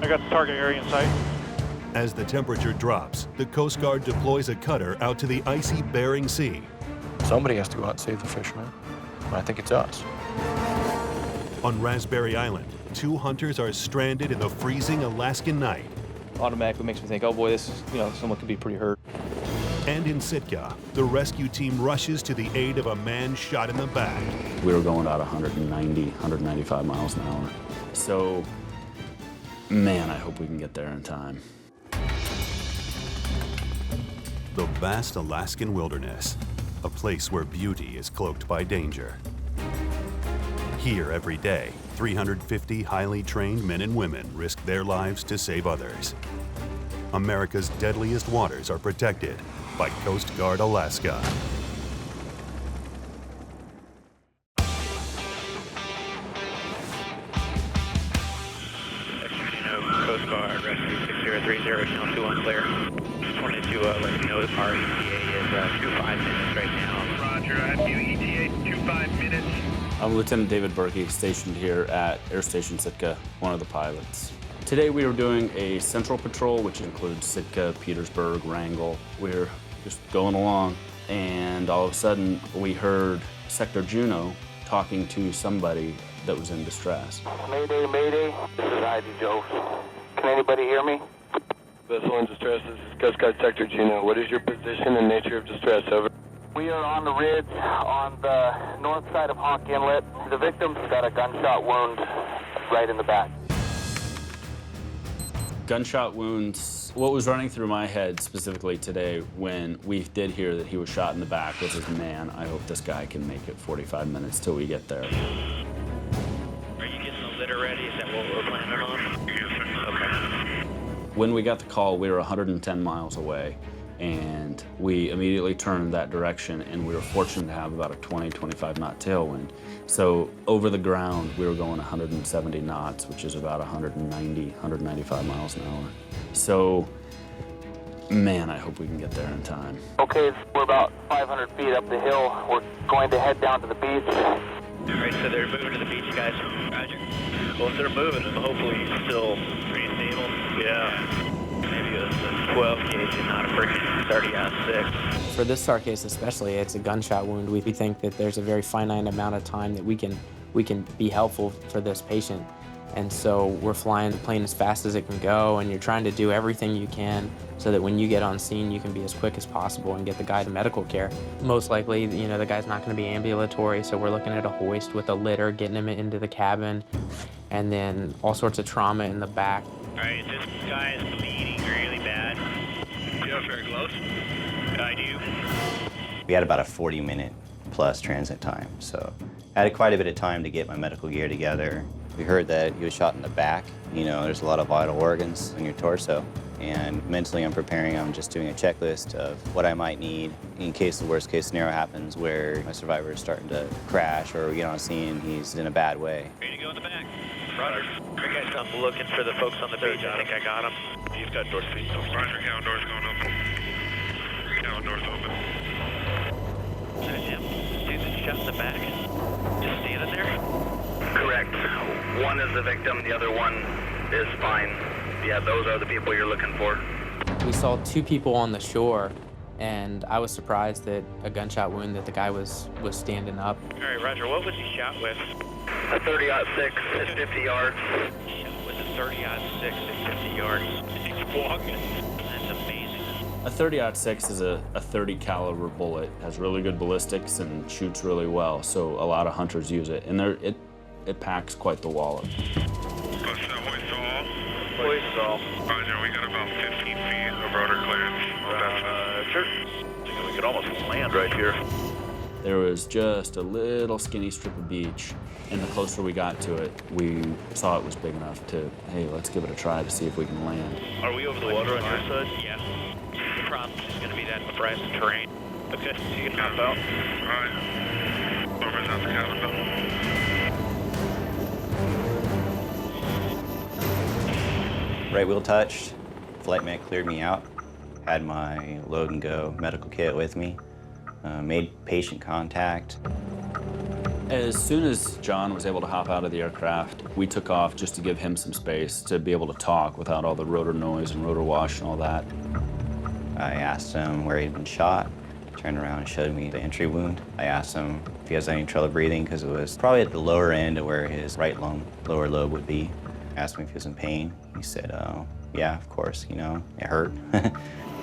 I got the target area in sight. As the temperature drops, the Coast Guard deploys a cutter out to the icy Bering Sea. Somebody has to go out and save the fishermen. I think it's us. On Raspberry Island, 2 hunters are stranded in the freezing Alaskan night. Automatically makes me think, oh boy, this is, someone could be pretty hurt. And in Sitka, the rescue team rushes to the aid of a man shot in the back. We were going about 190, 195 miles an hour. So, man, I hope we can get there in time. The vast Alaskan wilderness, a place where beauty is cloaked by danger. Here every day, 350 highly trained men and women risk their lives to save others. America's deadliest waters are protected by Coast Guard Alaska. Coast Guard, rescue 6030, channel 2 unclear. Just wanted to let you know that our ETA is 25 minutes right now. Roger, I have you ETA 25 minutes. I'm Lieutenant David Berkey, stationed here at Air Station Sitka, one of the pilots. Today we are doing a central patrol, which includes Sitka, Petersburg, Wrangell. We're just going along, and all of a sudden we heard Sector Juneau talking to somebody that was in distress. Mayday, mayday. This is Ivy Joe. Can anybody hear me? Vessel in distress, this is Coast Guard Sector Juneau. What is your position and nature of distress, over? We are on the ridge on the north side of Hawk Inlet. The victim's got a gunshot wound right in the back. Gunshot wounds. What was running through my head specifically today when we did hear that he was shot in the back was, man, I hope this guy can make it 45 minutes till we get there. Are you getting the litter ready? Is that what we're planning on? Yes, sir. Okay. When we got the call, we were 110 miles away, and we immediately turned that direction, and we were fortunate to have about a 20-25 knot tailwind. So over the ground, we were going 170 knots, which is about 190, 195 miles an hour. So, man, I hope we can get there in time. Okay, we're about 500 feet up the hill. We're going to head down to the beach. All right, so they're moving to the beach, guys. Roger. Well, if they're moving, hopefully still pretty stable. Yeah. Maybe a 12 gauge and not a freaking 30-06. For this SAR case especially, it's a gunshot wound. We think that there's a very finite amount of time that we can be helpful for this patient. And so we're flying the plane as fast as it can go, and you're trying to do everything you can so that when you get on scene, you can be as quick as possible and get the guy to medical care. Most likely, the guy's not going to be ambulatory, so we're looking at a hoist with a litter, getting him into the cabin, and then all sorts of trauma in the back. All right, this guy is bleeding really bad. Yeah, very close. I do. We had about a 40-minute plus transit time, so I had quite a bit of time to get my medical gear together. We heard that he was shot in the back. There's a lot of vital organs in your torso. And mentally I'm preparing, I'm just doing a checklist of what I might need in case the worst case scenario happens where my survivor is starting to crash or we get on scene and he's in a bad way. Ready to go in the back. Roger. You guys come looking for the folks on the beach. I think I got him. He's got doors feet. Roger, cabin door's going open. Cabin door's open. There's him. Dude that's shot in the back. Just standing there? Correct. One is the victim, the other one is fine. Yeah, those are the people you're looking for. We saw 2 people on the shore, and I was surprised that a gunshot wound that the guy was standing up. All right, Roger. What was he shot with? A 30-06 at 50 yards. Shot with a 30-06 at 50 yards. He's walking. That's amazing. A 30-06 is a 30 caliber bullet, has really good ballistics and shoots really well, so a lot of hunters use it, and it packs quite the wallop. Push that hoist all. Hoist all. Roger, we got about 15 feet of rotor clearance. Sure. We could almost land right here. There was just a little skinny strip of beach, and the closer we got to it, we saw it was big enough to, hey, let's give it a try to see if we can land. Are we over the water on your side? Yeah. The problem is going to be that abrasive terrain. Okay, so you can hop out. All right. Stormer's out the cabin though. Right wheel touched, flight mech cleared me out, had my load and go medical kit with me, made patient contact. As soon as John was able to hop out of the aircraft, we took off just to give him some space to be able to talk without all the rotor noise and rotor wash and all that. I asked him where he'd been shot. He turned around and showed me the entry wound. I asked him if he has any trouble breathing because it was probably at the lower end of where his right lung, lower lobe would be. I asked him if he was in pain. He said, yeah, of course, you know, it hurt.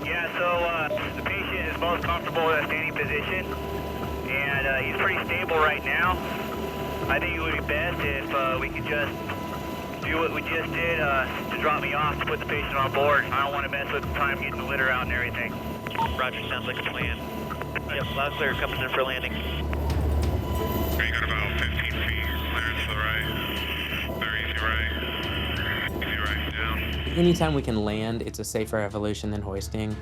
Yeah, so the patient is most comfortable in a standing position, and he's pretty stable right now. I think it would be best if we could just do what we just did to drop me off to put the patient on board. I don't want to mess with the time getting the litter out and everything. Roger, sounds like a plan. Yep, loud clear, coming in for landing. We got about 15 feet clearance to the right. Very easy right. Easy right down. Anytime we can land, it's a safer evolution than hoisting.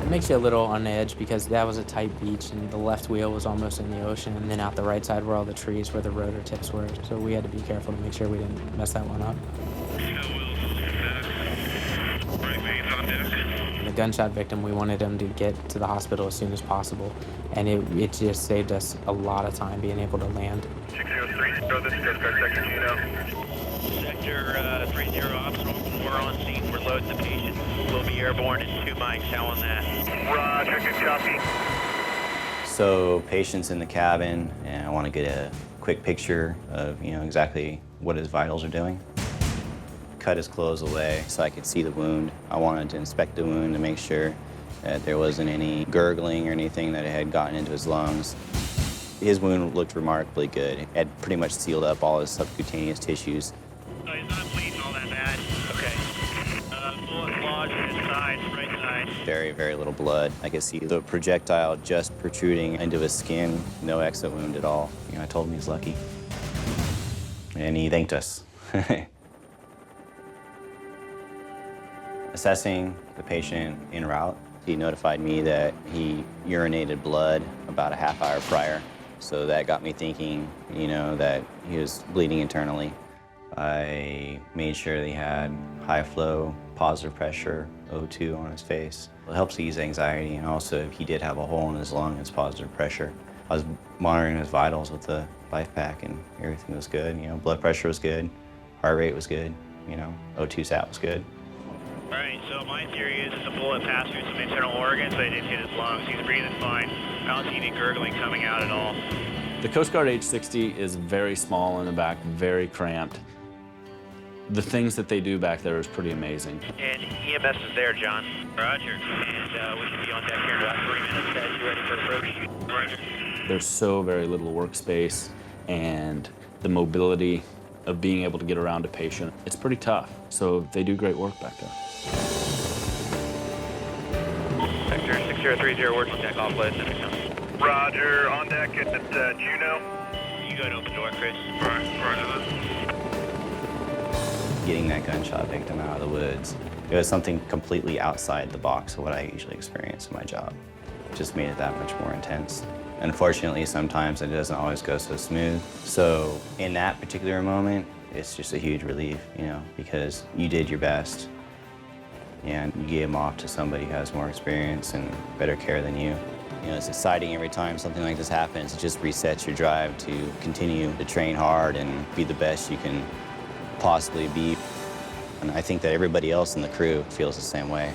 It makes you a little on edge because that was a tight beach and the left wheel was almost in the ocean, and then out the right side were all the trees where the rotor tips were. So we had to be careful to make sure we didn't mess that one up. Right mains on deck. The gunshot victim, we wanted him to get to the hospital as soon as possible, and it just saved us a lot of time being able to land. 603, this is Coast Guard Sector Juno. Sector 30 ops, we're on scene, we're loading the patient. We'll be airborne in 2 mics, how on that? Roger, good copy. So patient's in the cabin, and I want to get a quick picture of, you know, exactly what his vitals are doing. Cut his clothes away so I could see the wound. I wanted to inspect the wound to make sure that there wasn't any gurgling or anything that had gotten into his lungs. His wound looked remarkably good. It had pretty much sealed up all his subcutaneous tissues. He's not bleeding all that bad. Okay. Bullet lodged in his side, right side. Very, very little blood. I could see the projectile just protruding into his skin. No exit wound at all. You know, I told him he's lucky. And he thanked us. Assessing the patient en route, he notified me that he urinated blood about a half hour prior. So that got me thinking, you know, that he was bleeding internally. I made sure that he had high flow, positive pressure, O2 on his face. It helps ease anxiety, and also if he did have a hole in his lung, it's positive pressure. I was monitoring his vitals with the life pack, and everything was good. You know, blood pressure was good, heart rate was good, you know, O2 sat was good. All right, so my theory is that the bullet passed through some internal organs, but it didn't hit his lungs. He's breathing fine. I don't see any gurgling coming out at all. The Coast Guard H-60 is very small in the back, very cramped. The things that they do back there is pretty amazing. And EMS is there, John. Roger. And we should be on deck here in about 3 minutes as you're ready for approach. Roger. There's so very little workspace, and the mobility of being able to get around a patient, it's pretty tough. So they do great work back there. Sector 6030, working deck offload. Roger, on deck at Juno. You go ahead and open door, Chris. Roger that. Getting that gunshot victim out of the woods, it was something completely outside the box of what I usually experience in my job. It just made it that much more intense. Unfortunately, sometimes it doesn't always go so smooth. So in that particular moment, it's just a huge relief, you know, because you did your best and you gave them off to somebody who has more experience and better care than you. You know, it's exciting every time something like this happens. It just resets your drive to continue to train hard and be the best you can possibly be. And I think that everybody else in the crew feels the same way.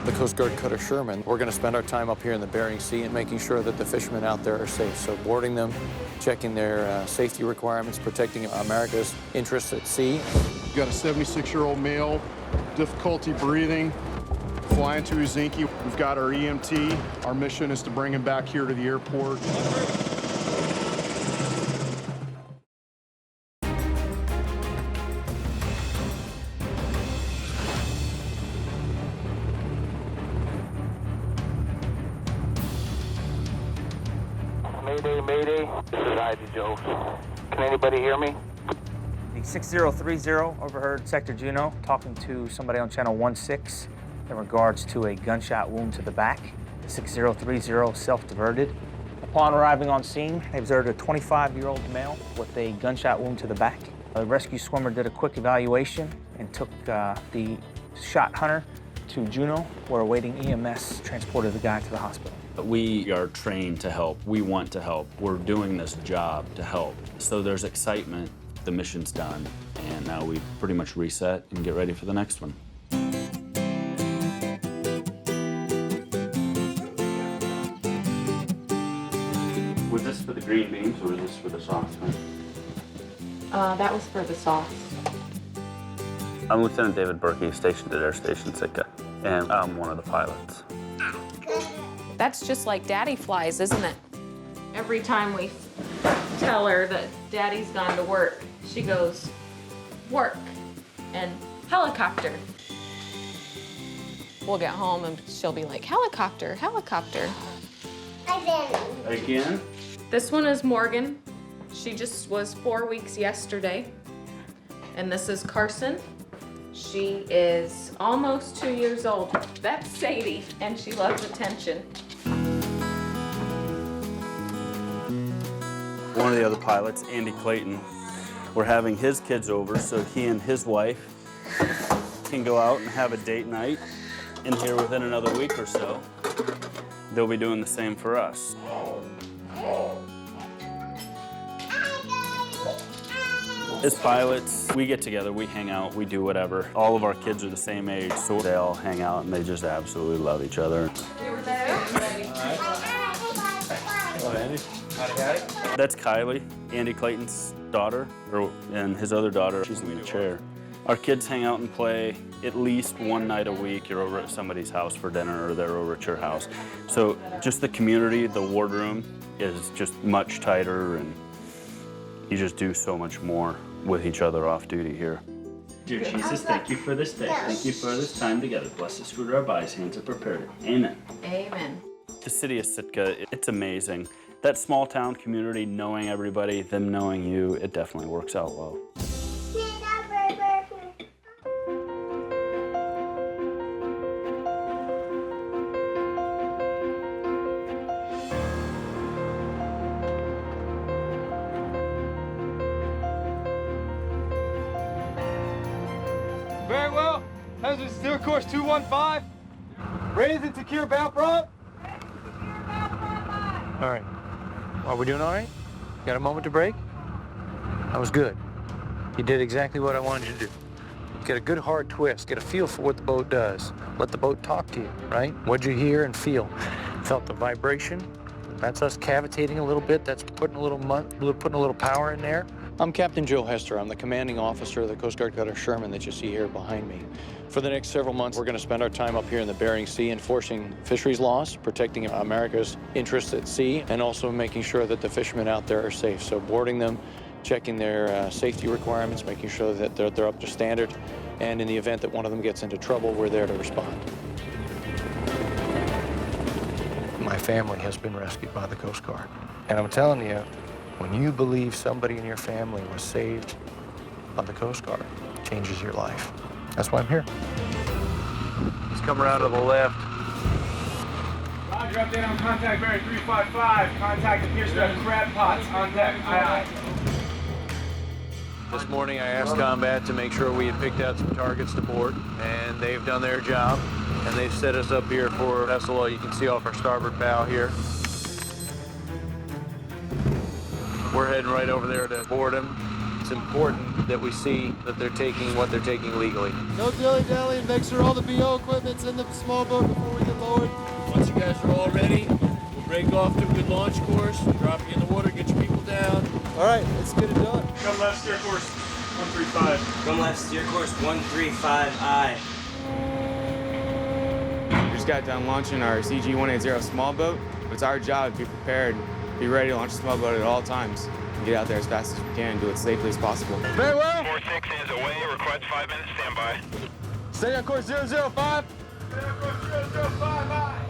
The Coast Guard cutter Sherman. We're going to spend our time up here in the Bering Sea and making sure that the fishermen out there are safe. So boarding them, checking their safety requirements, protecting America's interests at sea. We've got a 76-year-old male, difficulty breathing, flying to Uzinki. We've got our EMT. Our mission is to bring him back here to the airport. Mayday, mayday. This is Ivy Joe. Can anybody hear me? The 6030 overheard Sector Juno talking to somebody on channel 16 in regards to a gunshot wound to the back. The 6030 self-diverted Upon arriving on scene, they observed a 25-year-old male with a gunshot wound to the back. The rescue swimmer did a quick evaluation and took the shot hunter to Juneau, where awaiting EMS transported the guy to the hospital. We are trained to help. We want to help. We're doing this job to help. So there's excitement. The mission's done, and now we pretty much reset and get ready for the next one. Was this for the green beans or was this for the sauce? That was for the sauce. I'm Lieutenant David Berkey, stationed at Air Station Sitka, and I'm one of the pilots. That's just like Daddy flies, isn't it? Every time we tell her that Daddy's gone to work, she goes, work, and helicopter. We'll get home and she'll be like, helicopter, helicopter. Again? This one is Morgan. She just was 4 weeks yesterday. And this is Carson. She is almost 2 years old. That's Sadie, and she loves attention. One of the other pilots, Andy Clayton, we're having his kids over so he and his wife can go out and have a date night in here within another week or so. They'll be doing the same for us. As pilots, we get together, we hang out, we do whatever. All of our kids are the same age, so they all hang out and they just absolutely love each other. That's Kylie, Andy Clayton's daughter, and his other daughter, she's in the chair. Our kids hang out and play at least one night a week. You're over at somebody's house for dinner or they're over at your house. So just the community, the wardroom is just much tighter, and you just do so much more with each other off duty here. Dear Jesus, thank you for this day. Thank you for this time together. Bless this food our bodies, hands are prepared. Amen. Amen. The city of Sitka, it's amazing. That small town community, knowing everybody, them knowing you, it definitely works out well. Very well. Hazard steer course 215. Raise and secure bow prop. All right. Are we doing all right? Got a moment to break? That was good. You did exactly what I wanted you to do. Get a good hard twist. Get a feel for what the boat does. Let the boat talk to you, right? What'd you hear and feel? Felt the vibration? That's us cavitating a little bit. That's putting a little power in there. I'm Captain Joe Hester. I'm the commanding officer of the Coast Guard cutter Sherman that you see here behind me. For the next several months, we're going to spend our time up here in the Bering Sea enforcing fisheries laws, protecting America's interests at sea, and also making sure that the fishermen out there are safe. So boarding them, checking their safety requirements, making sure that they're up to standard, and in the event that one of them gets into trouble, we're there to respond. My family has been rescued by the Coast Guard. And I'm telling you, when you believe somebody in your family was saved by the Coast Guard, it changes your life. That's why I'm here. He's coming around to the left. Roger, update on contact bearing 355. Contact appears to have crab pots on deck. Aye. This morning I asked Combat to make sure we had picked out some targets to board, and they've done their job. And they've set us up here for vessel. You can see off our starboard bow here. We're heading right over there to board them. It's important that we see that they're taking what they're taking legally. No dilly-dally and make sure all the BO equipment's in the small boat before we get lowered. Once you guys are all ready, we'll break off to a good launch course, drop you in the water, get your people down. All right, let's get it done. Come left, steer course 135. Come left, steer course 135, aye. We just got done launching our CG-180 small boat. It's our job to be prepared, be ready to launch a small boat at all times, and get out there as fast as we can and do it safely as possible. Very well. 46 is away, request 5 minutes standby. Stay on course 005. Stay on course 005, aye.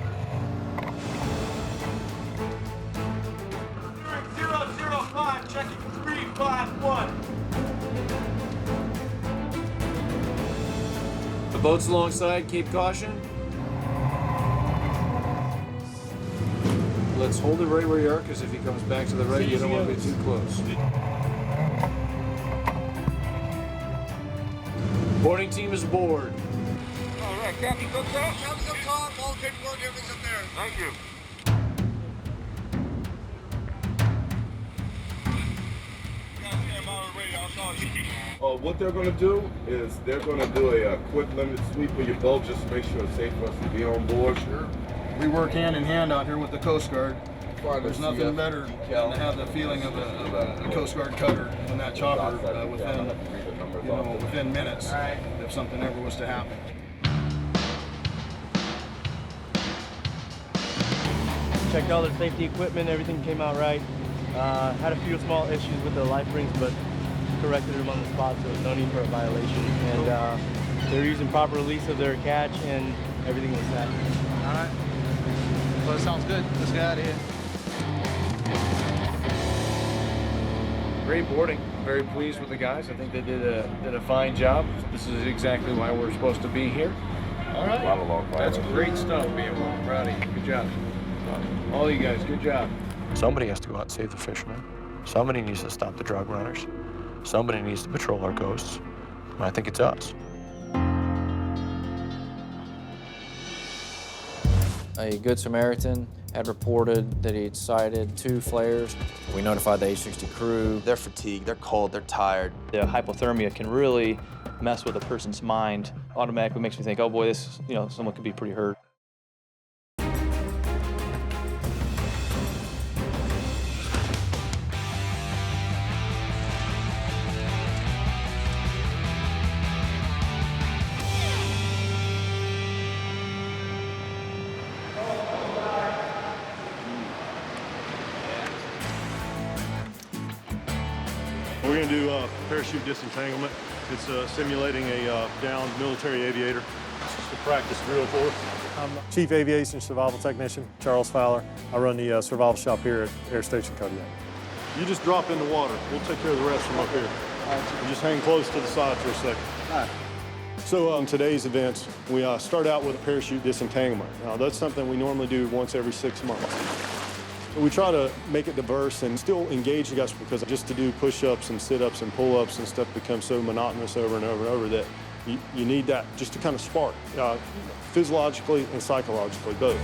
005, checking 351. The boat's alongside, keep caution. let's hold it right where you are, because if he comes back to the right, you don't want to be too close. Boarding team is aboard. All right, Captain, go top. Captain's up top. All the paperwork, everything's up there. Thank you. What they're going to do is they're going to do a quick limited sweep of your boat just to make sure it's safe for us to be on board. Sure. We work hand in hand out here with the Coast Guard. There's nothing better than to have the feeling of a Coast Guard cutter in that chopper within minutes if something ever was to happen. Checked all their safety equipment, everything came out right. Had a few small issues with the life rings, but corrected them on the spot, so no need for a violation. And they're using proper release of their catch, and everything was set. All right. Well, that sounds good. Let's get out of here. Great boarding. Very pleased with the guys. I think they did a fine job. This is exactly why we're supposed to be here. All right. That's great stuff, BMO. I'm proud of you. Good job. All you guys, good job. Somebody has to go out and save the fishermen. Somebody needs to stop the drug runners. Somebody needs to patrol our coasts. And I think it's us. A Good Samaritan had reported that he'd sighted 2 flares. We notified the H-60 crew. They're fatigued, they're cold, they're tired. The hypothermia can really mess with a person's mind. Automatically makes me think, oh boy, this, someone could be pretty hurt. We're going to do parachute disentanglement. It's simulating a downed military aviator. It's just a practice drill for us. I'm Chief Aviation Survival Technician, Charles Fowler. I run the survival shop here at Air Station Kodiak. You just drop in the water. We'll take care of the rest from up here. You just hang close to the side for a second. All right. So in today's events, we start out with a parachute disentanglement. Now that's something we normally do once every 6 months. We try to make it diverse and still engage the guys, because just to do push-ups and sit-ups and pull-ups and stuff becomes so monotonous over and over and over that you need that just to kind of spark, physiologically and psychologically, both.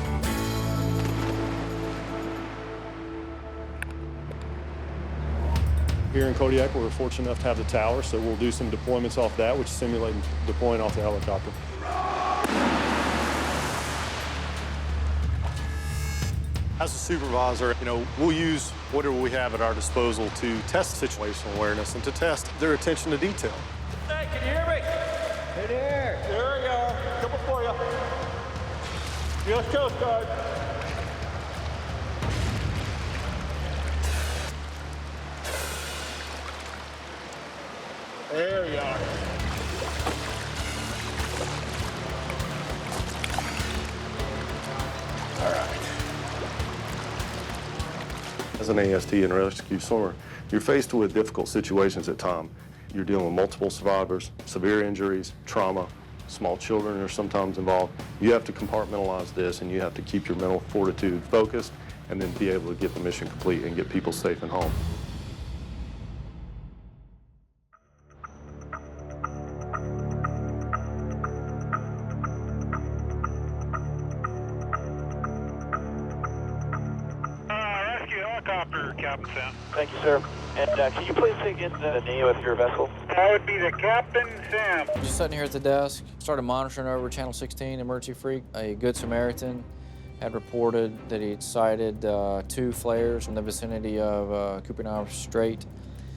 Here in Kodiak, we're fortunate enough to have the tower, so we'll do some deployments off that, which simulate deploying off the helicopter. As a supervisor, we'll use whatever we have at our disposal to test situational awareness and to test their attention to detail. Hey, can you hear me? Hey there. There we go. Couple for you. U.S. Coast Guard. There we are. All right. As an AST and rescue swimmer, you're faced with difficult situations at times. You're dealing with multiple survivors, severe injuries, trauma, small children are sometimes involved. You have to compartmentalize this, and you have to keep your mental fortitude focused and then be able to get the mission complete and get people safe and home. Captain Sam. Thank you, sir. And can you please take in the name of your vessel? That would be the Captain Sam. Just sitting here at the desk, started monitoring over Channel 16, Emergency Freak. A Good Samaritan had reported that he'd sighted 2 flares in the vicinity of Kupinau Strait.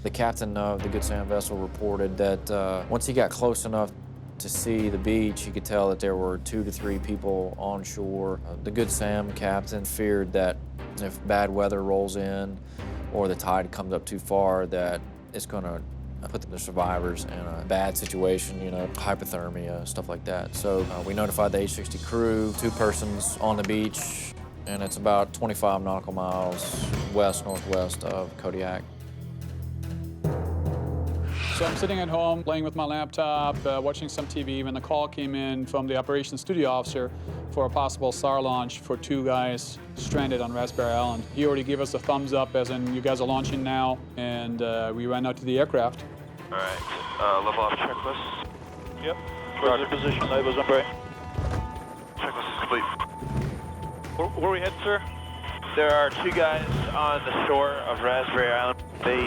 The captain of the Good Sam vessel reported that once he got close enough to see the beach, he could tell that there were 2 to 3 people on shore. The Good Sam captain feared that if bad weather rolls in or the tide comes up too far, that it's going to put the survivors in a bad situation, hypothermia, stuff like that. So we notified the H-60 crew, 2 persons on the beach, and it's about 25 nautical miles west-northwest of Kodiak. So I'm sitting at home, playing with my laptop, watching some TV, when the call came in from the operations studio officer for a possible SAR launch for 2 guys stranded on Raspberry Island. He already gave us a thumbs up, as in, you guys are launching now, and we ran out to the aircraft. All right, level off checklist. Yep. Roger. Position, labels up right. Checklist is complete. Where are we headed, sir? There are 2 guys on the shore of Raspberry Island. They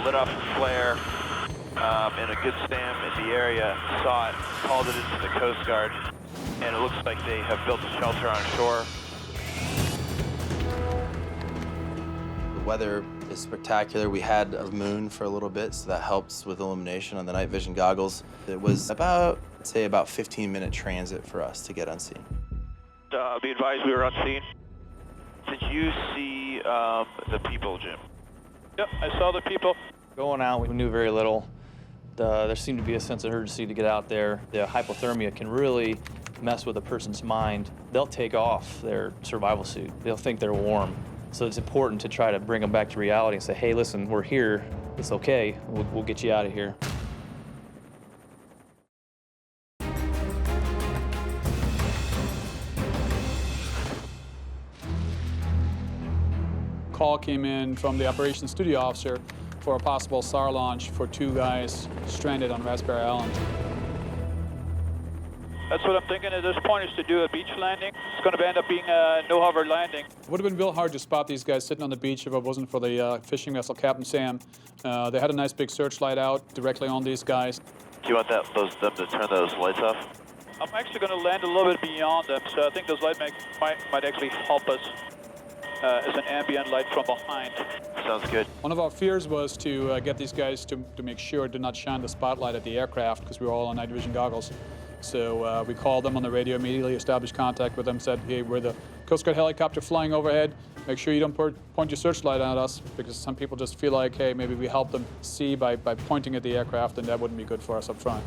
lit off a flare in a good stand in the area, saw it, called it into the Coast Guard, and it looks like they have built a shelter on shore. The weather is spectacular. We had a moon for a little bit, so that helps with illumination on the night vision goggles. It was about, I'd say, about 15-minute transit for us to get unseen. Be advised, we were unseen. Did you see the people, Jim? Yep, I saw the people. Going out, we knew very little. There seemed to be a sense of urgency to get out there. The hypothermia can really mess with a person's mind. They'll take off their survival suit. They'll think they're warm. So it's important to try to bring them back to reality and say, hey, listen, we're here. It's okay. We'll get you out of here. Call came in from the operations studio officer for a possible SAR launch for 2 guys stranded on Raspberry Island. That's what I'm thinking at this point, is to do a beach landing. It's going to end up being a no-hover landing. It would have been real hard to spot these guys sitting on the beach if it wasn't for the fishing vessel Captain Sam. They had a nice big searchlight out directly on these guys. Do you want them to turn those lights off? I'm actually going to land a little bit beyond them, so I think those lights might actually help us as an ambient light from behind. Sounds good. One of our fears was to get these guys to make sure to not shine the spotlight at the aircraft, because we were all on night vision goggles. So we called them on the radio immediately, established contact with them, said, hey, we're the Coast Guard helicopter flying overhead. Make sure you don't point your searchlight at us, because some people just feel like, hey, maybe we help them see by pointing at the aircraft, and that wouldn't be good for us up front.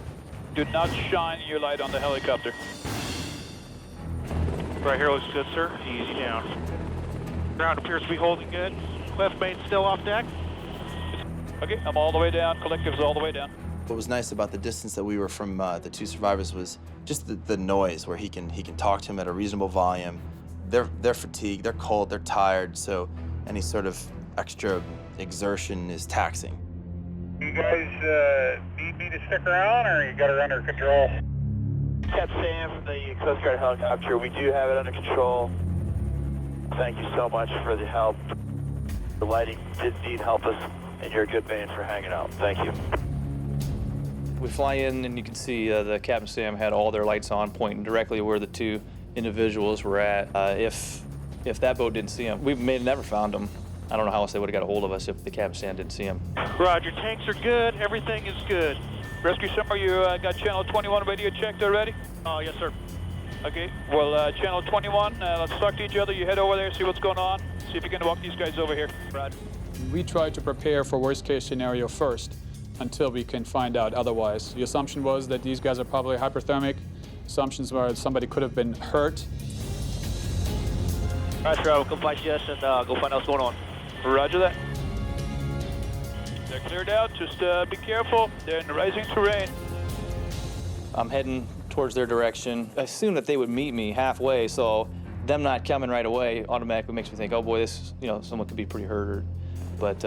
Do not shine your light on the helicopter. Right here looks good, sir. Easy down. Ground appears to be holding good. Left main still off deck. Okay, I'm all the way down. Collective's all the way down. What was nice about the distance that we were from the 2 survivors was just the noise, where he can talk to him at a reasonable volume. They're fatigued, they're cold, they're tired, so any sort of extra exertion is taxing. You guys need me to stick around, or you got it under control? Captain Sam from the Coast Guard helicopter, we do have it under control. Thank you so much for the help. The lighting did indeed help us, and you're a good man for hanging out. Thank you. We fly in, and you can see the Captain Sam had all their lights on, pointing directly where the 2 individuals were at. If that boat didn't see them, we may have never found them. I don't know how else they would have got a hold of us if the Captain Sam didn't see them. Roger, tanks are good. Everything is good. Rescue Summer, you got channel 21 radio checked already? Yes, sir. Okay, well, channel 21, let's talk to each other. You head over there, see what's going on. See if you can walk these guys over here. Roger. We try to prepare for worst case scenario first until we can find out otherwise. The assumption was that these guys are probably hyperthermic. Assumptions were somebody could have been hurt. All right, sir, I'll come find Jess and go find out what's going on. Roger that. They're cleared out, just be careful. They're in the rising terrain. I'm heading towards their direction. I assumed that they would meet me halfway, so them not coming right away automatically makes me think, oh boy, this, someone could be pretty hurt. But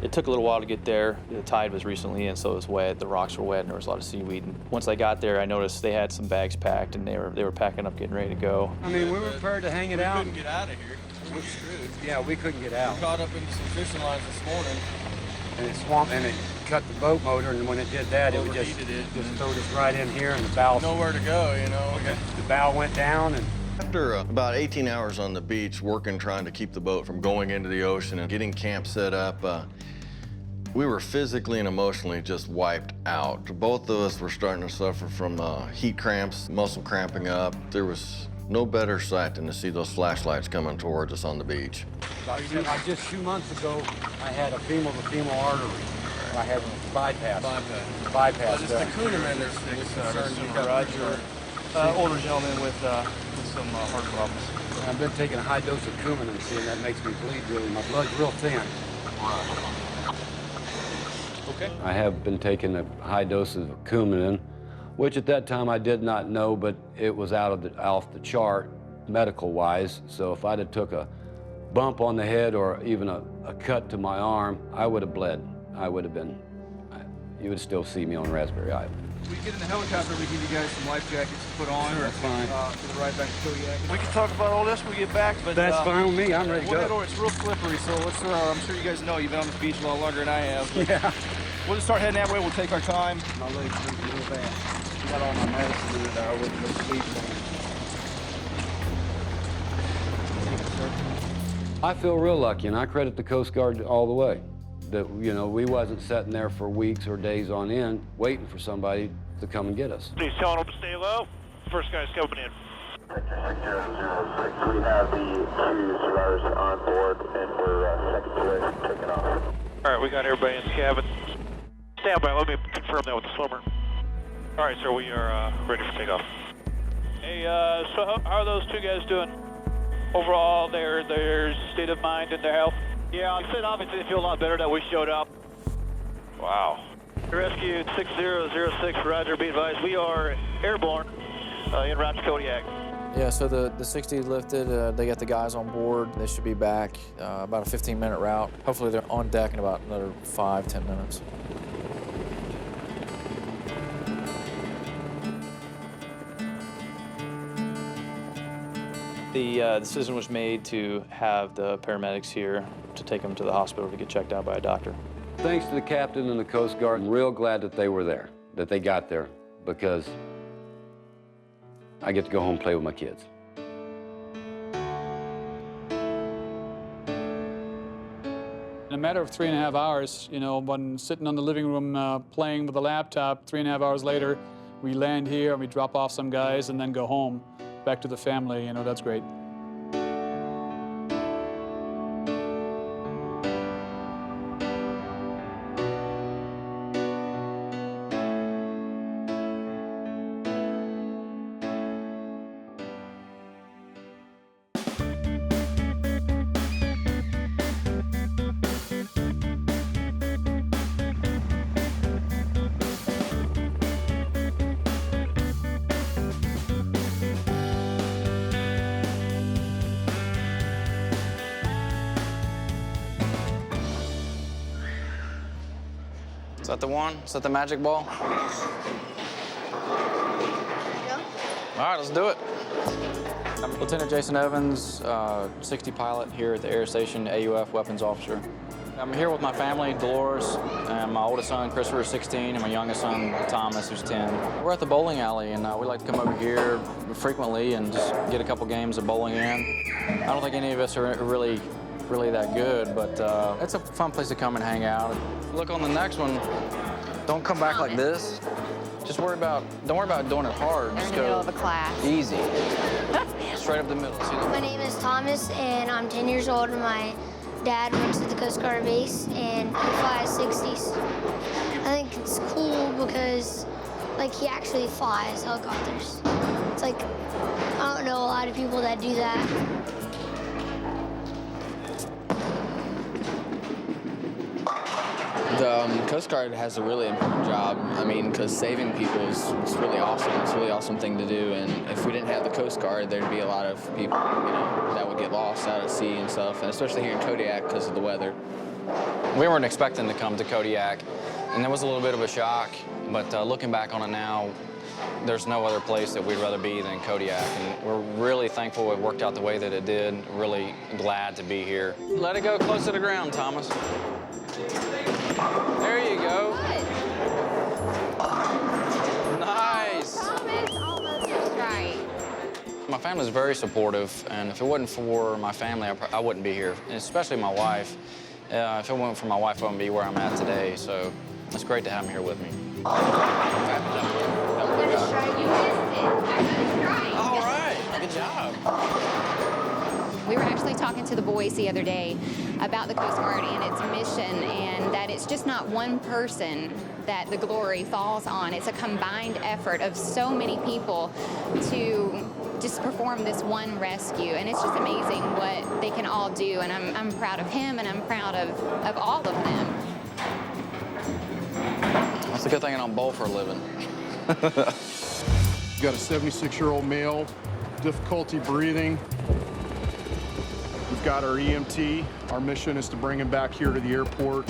it took a little while to get there. The tide was recently in, so it was wet. The rocks were wet, and there was a lot of seaweed. And once I got there, I noticed they had some bags packed, and they were packing up, getting ready to go. I mean, we were prepared to hang it out. We couldn't get out of here. We're screwed. Yeah, we couldn't get out. We caught up into some fishing lines this morning. And it swamped, and it cut the boat motor, and when it did that, it would just throwed us right in here, and the bow. Nowhere to go, The bow went down, and after about 18 hours on the beach working, trying to keep the boat from going into the ocean and getting camp set up, we were physically and emotionally just wiped out. Both of us were starting to suffer from heat cramps, muscle cramping up. There was no better sight than to see those flashlights coming towards us on the beach. Just 2 months ago, I had a femoral artery. I had bypass. Bypass. Just the Kuhneman, there's concern. You got Roger, older gentleman with some heart problems. I've been taking a high dose of Coumadin, and that makes me bleed really. My blood's real thin. Okay. I have been taking a high dose of Coumadin, which at that time I did not know, but it was off the chart medical-wise. So if I'd have took a bump on the head or even a cut to my arm, I would have bled. You would still see me on Raspberry Island. We get in the helicopter, we give you guys some life jackets to put on. Sure, that's fine. For the ride back to Kodiak. We can talk about all this when we get back, but That's fine with me. I'm ready to go. It's real slippery, so let's. I'm sure you guys know you've been on this beach a lot longer than I have. Yeah. We'll just start heading that way. We'll take our time. My legs hurt real bad. I got all my medicine in there. I wouldn't have sleep on. I feel real lucky, and I credit the Coast Guard all the way. That, you know, we wasn't sitting there for weeks or days on end waiting for somebody to come and get us. Please telling them to stay low. First guy's scoping in. Sector 6006, we have the 2 survivors on board, and we're seconds away from taking off. All right, we got everybody in the cabin. Stand by, let me confirm that with the swimmer. All right, sir, we are ready for takeoff. Hey, so how are those 2 guys doing? Overall, their state of mind and their health? Yeah, I said obviously they feel a lot better that we showed up. Wow. Rescue 6006, roger, be advised. We are airborne en route to Kodiak. Yeah, so the 60 lifted, they got the guys on board. They should be back about a 15-minute route. Hopefully they're on deck in about another 5-10 minutes. The decision was made to have the paramedics here to take them to the hospital to get checked out by a doctor. Thanks to the captain and the Coast Guard, I'm real glad that they were there, that they got there, because I get to go home and play with my kids. In a matter of 3.5 hours, you know, when sitting on the living room playing with the laptop, 3.5 hours later, we land here and we drop off some guys and then go home, back to the family. You know, that's great. Is that the one? Is that the magic ball? Yeah. All right, let's do it. I'm Lieutenant Jason Evans, 60 pilot here at the Air Station, AUF Weapons Officer. I'm here with my family, Dolores, and my oldest son, Christopher, 16, and my youngest son, Thomas, who's 10. We're at the bowling alley, and we like to come over here frequently and just get a couple games of bowling in. I don't think any of us are really that good, but it's a fun place to come and hang out. Look on the next one, don't come back like this. Just don't worry about doing it hard. Just in the middle of a class. Easy. Straight up the middle. See My name is Thomas, and I'm 10 years old, and my dad went to the Coast Guard base, and he flies 60s. I think it's cool because, like, he actually flies helicopters. It's like, I don't know a lot of people that do that. The Coast Guard has a really important job. I mean, because saving people is really awesome. It's a really awesome thing to do. And if we didn't have the Coast Guard, there'd be a lot of people, you know, that would get lost out at sea and stuff. And especially here in Kodiak because of the weather. We weren't expecting to come to Kodiak, and that was a little bit of a shock. But looking back on it now, there's no other place that we'd rather be than Kodiak. And we're really thankful it worked out the way that it did. Really glad to be here. Let it go close to the ground, Thomas. There you go. Nice. Thomas almost was right. My family's very supportive, and if it wasn't for my family, I wouldn't be here, and especially my wife. If it wasn't for my wife, I wouldn't be where I'm at today, so it's great to have them here with me. You missed it. All right, good job. We were actually talking to the boys the other day about the Coast Guard and its mission, and that it's just not one person that the glory falls on. It's a combined effort of so many people to just perform this one rescue, and it's just amazing what they can all do, and I'm proud of him, and I'm proud of all of them. a good thing I don't bowl for a living. We've got a 76-year-old male, difficulty breathing. We've got our EMT. Our mission is to bring him back here to the airport.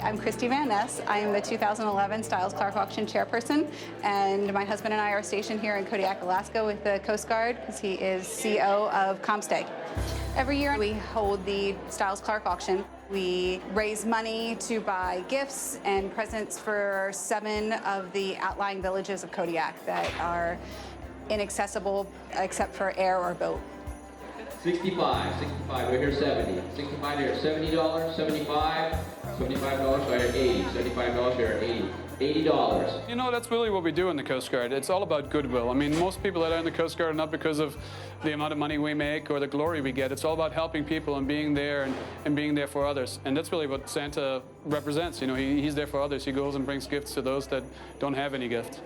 I'm Christy Van Ness. I am the 2011 Stiles Clark Auction Chairperson, and my husband and I are stationed here in Kodiak, Alaska with the Coast Guard because he is CO of ComStay. Every year we hold the Stiles Clark Auction. We raise money to buy gifts and presents for 7 of the outlying villages of Kodiak that are inaccessible except for air or boat. 65, right here 70. 65 here, $70, 75, $75 right here 80, $75 here 80, $80. You know, that's really what we do in the Coast Guard. It's all about goodwill. I mean, most people that are in the Coast Guard are not because of the amount of money we make or the glory we get. It's all about helping people and being there and being there for others. And that's really what Santa represents. You know, he's there for others. He goes and brings gifts to those that don't have any gift.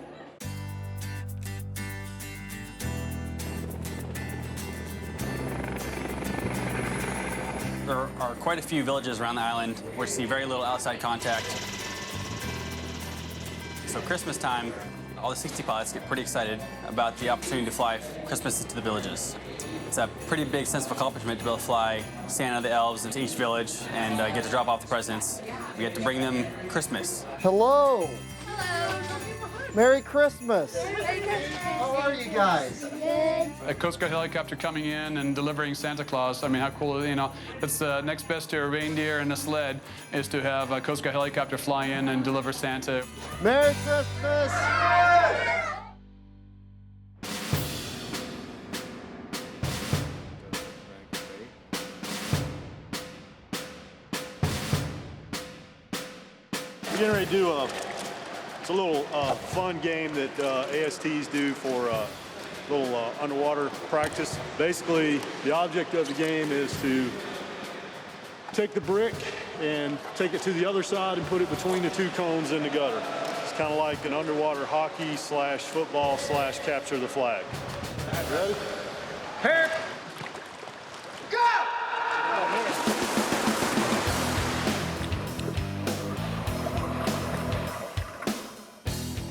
There are quite a few villages around the island where you see very little outside contact. So Christmas time, all the 60 pilots get pretty excited about the opportunity to fly Christmas to the villages. It's a pretty big sense of accomplishment to be able to fly Santa, the elves, into each village and get to drop off the presents. We get to bring them Christmas. Hello. Merry Christmas. How are you guys? Good. A Coast Guard helicopter coming in and delivering Santa Claus. I mean, how cool, you know, it's next best to a reindeer and a sled is to have a Coast Guard helicopter fly in and deliver Santa. Merry Christmas. We're getting ready to do it's a little fun game that ASTs do for little underwater practice. Basically, the object of the game is to take the brick and take it to the other side and put it between the 2 cones in the gutter. It's kind of like an underwater hockey / football / capture the flag. Ready? Here. Go!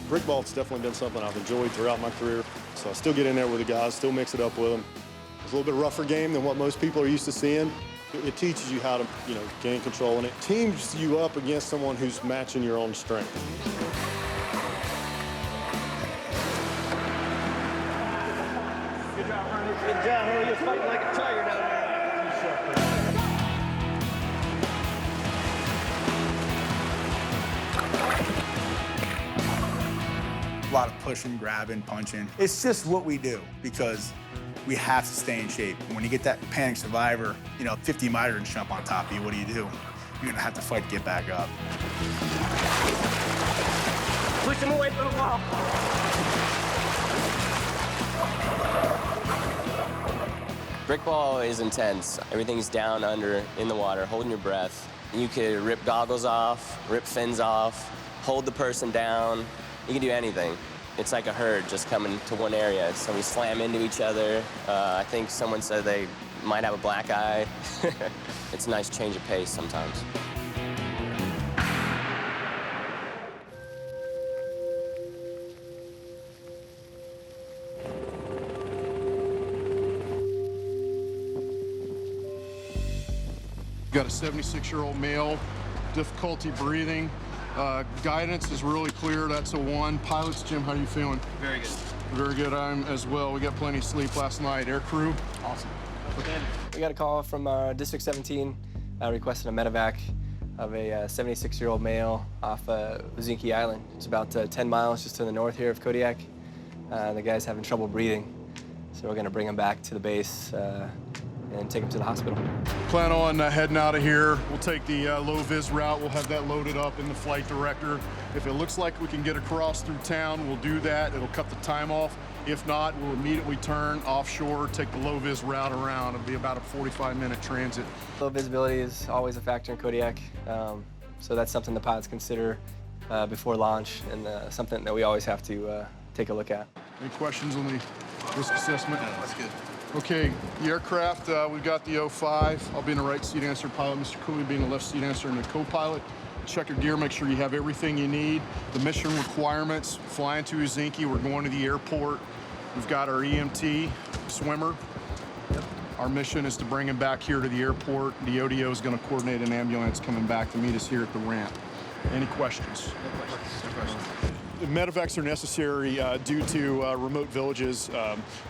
Brick vault's definitely been something I've enjoyed throughout my career. So I still get in there with the guys, still mix it up with them. It's a little bit rougher game than what most people are used to seeing. It teaches you how to, gain control, and it teams you up against someone who's matching your own strength. Good job, Ronnie. Good job. You're fighting like a tiger down there. A lot of pushing, grabbing, punching. It's just what we do because we have to stay in shape. When you get that panic survivor, 50 migrants jump on top of you, what do? You're gonna have to fight to get back up. Push him away from the wall. Brick ball is intense. Everything's down under in the water, holding your breath. You could rip goggles off, rip fins off, hold the person down. You can do anything. It's like a herd just coming to one area. So we slam into each other. I think someone said they might have a black eye. It's a nice change of pace sometimes. Got a 76-year-old male, difficulty breathing. Guidance is really clear, that's a 1. Pilots, Jim, how are you feeling? Very good. Very good, I'm as well. We got plenty of sleep last night. Air crew? Awesome. We got a call from District 17 requesting a Medevac of a 76-year-old male off Uzinki Island. It's about 10 miles just to the north here of Kodiak. The guy's having trouble breathing, so we're gonna bring him back to the base and take him to the hospital. Plan on heading out of here. We'll take the low-vis route. We'll have that loaded up in the flight director. If it looks like we can get across through town, we'll do that. It'll cut the time off. If not, we'll immediately turn offshore, take the low-vis route around. It'll be about a 45-minute transit. Low visibility is always a factor in Kodiak, so that's something the pilots consider before launch, and something that we always have to take a look at. Any questions on the risk assessment? No, that's good. Okay, the aircraft, we've got the 05. I'll be in the right seat answer, pilot Mr. Cooley being the left seat answer, and the co-pilot. Check your gear, make sure you have everything you need. The mission requirements, flying to Helsinki, we're going to the airport. We've got our EMT swimmer. Our mission is to bring him back here to the airport. The ODO is going to coordinate an ambulance coming back to meet us here at the ramp. Any questions? No questions. Medevacs are necessary due to remote villages,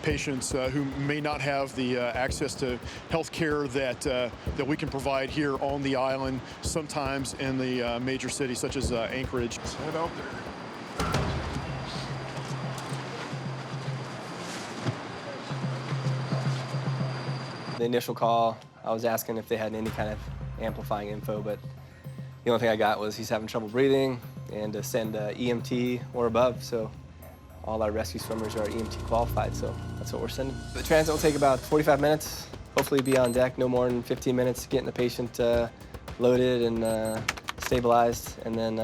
patients who may not have the access to health care that we can provide here on the island, sometimes in the major cities such as Anchorage. Let's head out there. The initial call, I was asking if they had any kind of amplifying info, but the only thing I got was he's having trouble breathing and to send EMT or above. So all our rescue swimmers are EMT qualified, so that's what we're sending. The transit will take about 45 minutes, hopefully be on deck no more than 15 minutes, getting the patient loaded and stabilized, and then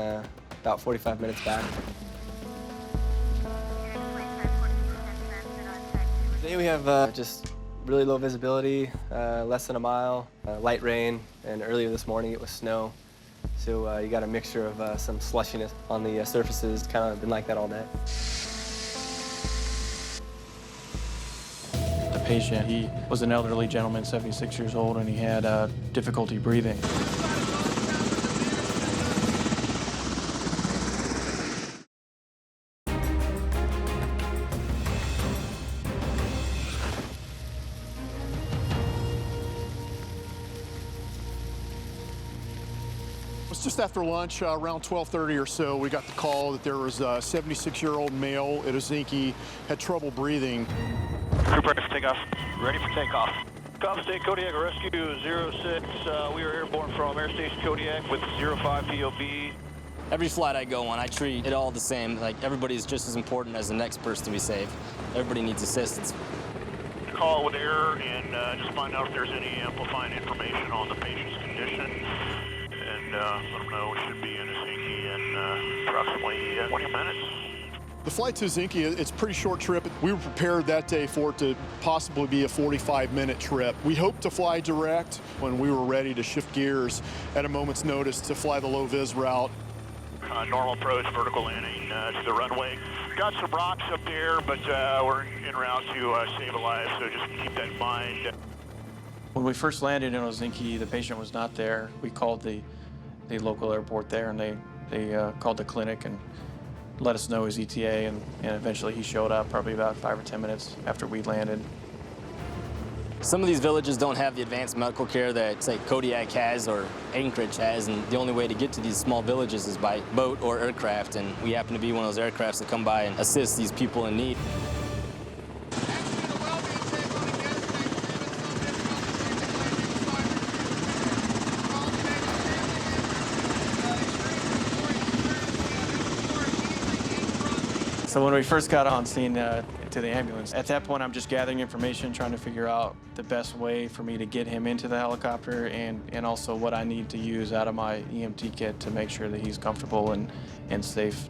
about 45 minutes back. Today we have just really low visibility, less than a mile, light rain, and earlier this morning it was snow. So you got a mixture of some slushiness on the surfaces. It's kind of been like that all day. The patient, he was an elderly gentleman, 76 years old, and he had difficulty breathing. Just after lunch, around 12:30 or so, we got the call that there was a 76-year-old male at Helsinki, had trouble breathing. Group ready for takeoff. Ready for takeoff. Cobb State Kodiak Rescue 06. We are airborne from Air Station Kodiak with 05 POB. Every flight I go on, I treat it all the same. Like, everybody's just as important as the next person to be saved. Everybody needs assistance. Call with air and just find out if there's any amplifying information on the patient's condition. And let them know we should be in Helsinki in approximately 20 minutes. The flight to Helsinki, it's a pretty short trip. We were prepared that day for it to possibly be a 45-minute trip. We hoped to fly direct when we were ready to shift gears at a moment's notice to fly the low-vis route. Normal approach, vertical landing to the runway. Got some rocks up there, but we're en route to save a life, so just keep that in mind. When we first landed in Helsinki, the patient was not there. We called the local airport there, and they called the clinic and let us know his ETA, and eventually he showed up probably about 5 or 10 minutes after we landed. Some of these villages don't have the advanced medical care that, say, Kodiak has or Anchorage has, and the only way to get to these small villages is by boat or aircraft, and we happen to be one of those aircrafts that come by and assist these people in need. So when we first got on scene to the ambulance, at that point I'm just gathering information, trying to figure out the best way for me to get him into the helicopter, and also what I need to use out of my EMT kit to make sure that he's comfortable and safe.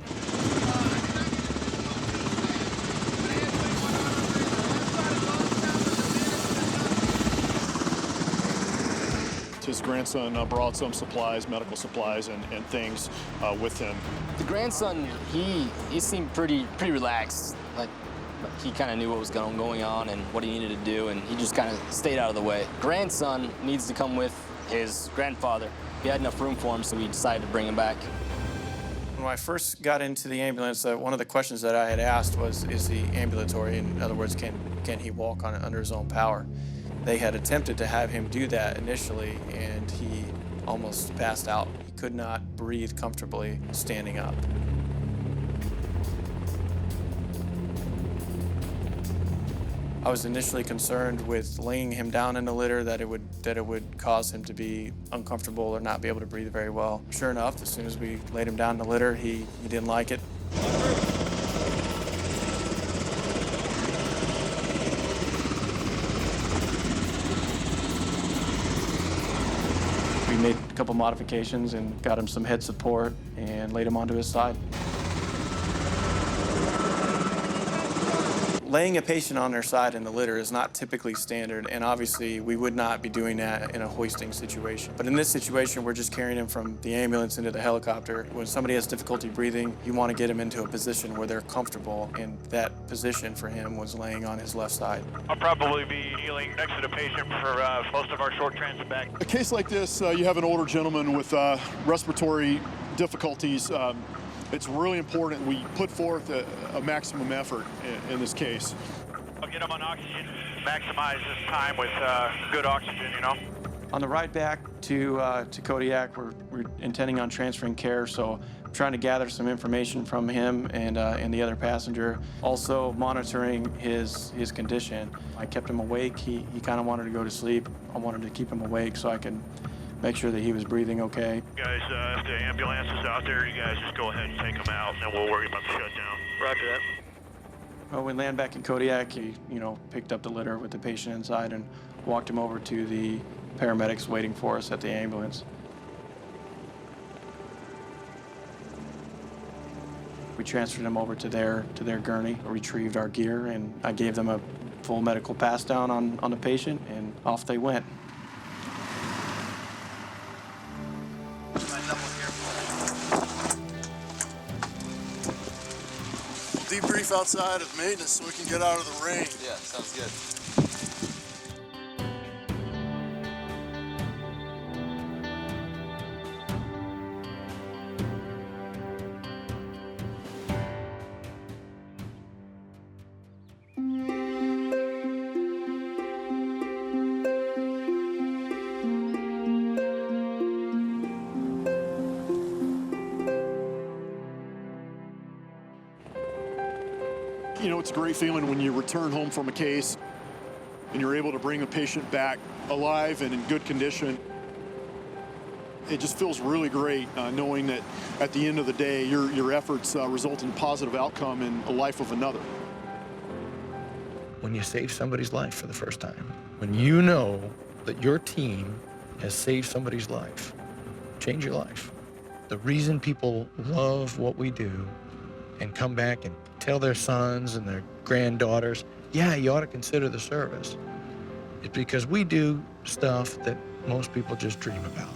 His grandson brought some supplies, medical supplies, and things with him. The grandson, he seemed pretty relaxed. Like he kind of knew what was going on and what he needed to do, and he just kind of stayed out of the way. Grandson needs to come with his grandfather. We had enough room for him, so we decided to bring him back. When I first got into the ambulance, one of the questions that I had asked was, is he ambulatory? In other words, can he walk under his own power? They had attempted to have him do that initially, and he almost passed out. He could not breathe comfortably standing up. I was initially concerned with laying him down in the litter that it would cause him to be uncomfortable or not be able to breathe very well. Sure enough, as soon as we laid him down in the litter, he didn't like it. We made a couple modifications and got him some head support and laid him onto his side. Laying a patient on their side in the litter is not typically standard, and obviously we would not be doing that in a hoisting situation. But in this situation, we're just carrying him from the ambulance into the helicopter. When somebody has difficulty breathing, you want to get him into a position where they're comfortable, and that position for him was laying on his left side. I'll probably be kneeling next to the patient for most of our short transit back. A case like this, you have an older gentleman with respiratory difficulties. It's really important we put forth a maximum effort in this case. I'll get him on oxygen, maximize this time with good oxygen, you know. On the ride back to Kodiak, we're intending on transferring care, so I'm trying to gather some information from him and the other passenger. Also monitoring his condition. I kept him awake. He kind of wanted to go to sleep. I wanted to keep him awake so I can make sure that he was breathing okay. Guys, if the ambulance is out there, you guys just go ahead and take them out, and we'll worry about the shutdown. Roger that. When we land back in Kodiak, he, picked up the litter with the patient inside and walked him over to the paramedics waiting for us at the ambulance. We transferred him over to their gurney, retrieved our gear, and I gave them a full medical pass down on the patient, and off they went. Debrief outside of maintenance so we can get out of the rain. Yeah, sounds good. It's a great feeling when you return home from a case and you're able to bring a patient back alive and in good condition. It just feels really great knowing that at the end of the day, your efforts result in a positive outcome in the life of another. When you save somebody's life for the first time, when you know that your team has saved somebody's life, change your life. The reason people love what we do and come back and tell their sons and their granddaughters, yeah, you ought to consider the service, it's because we do stuff that most people just dream about.